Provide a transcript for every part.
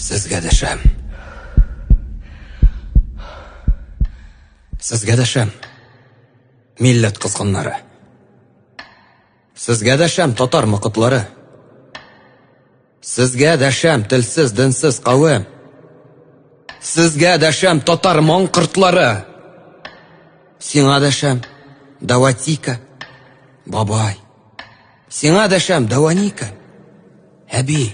Sizga dasham. Sizga dasham. Millat qizg'inlari. Sizga dasham tatar muqitlari. Sizga dasham tilsiz dinsiz qavm. Sizga dasham tatar monqirtlari. Sing'a dasham Davatika, Babay. Sing'a dasham Davanika, Abi.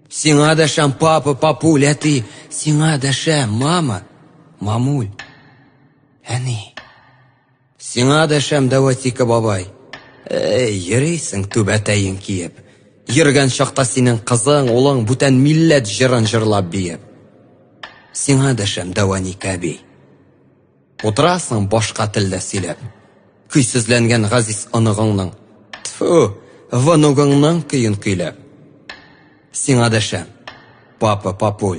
Sing'a dasham Papa, Papulati. Sing'a dasham Mama, Mamul, Ani. Sing'a dasham Davatika, Babay. Yüriysin tübatayin kiyip. Yürgen şaqta senin qizing, o'g'ling butan millat jiran jirlab biyib. Sing'a dasham Davanika, Abi. O'tirasan boshqa tilda silab. Kuysizlangan g'aziz onig'ingning tfu vanog'ingning kuyin kuylab. Sing'a dasham Papa, Papul,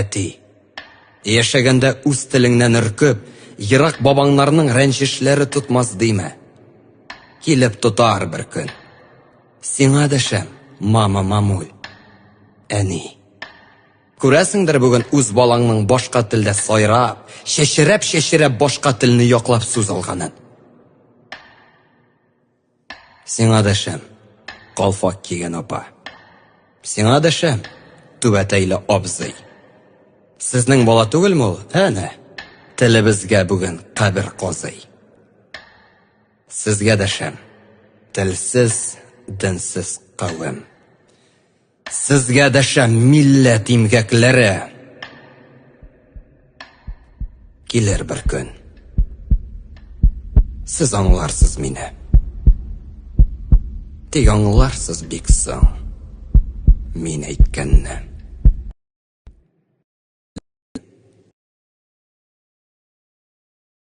Ati. Yashaganda o'z tilingdan irkib, yiroq bobonglarning ranjishlari tutmas deyma. Kelib tutar bir kun. Sing'a dasham Mama, Mamul, Ani. Ko'rasingdir bugun o'z bolangning boshqa tilda so'yrab, shashirab boshqa tilni yoqlab so'zilganin. Sing'a dasham qalfoq kiygan opa. Sing'a dasham tubatayli obziy. Sizning bola tug'ilmi u? Ana, tili bizga bugun qabr qoziy. Sizga dasham tilsiz dinsiz qavm. Sizga dasham millat imgaklari. Kelar bir kun. Siz anglarsiz meni. Tek anglarsiz beksan men aytganni.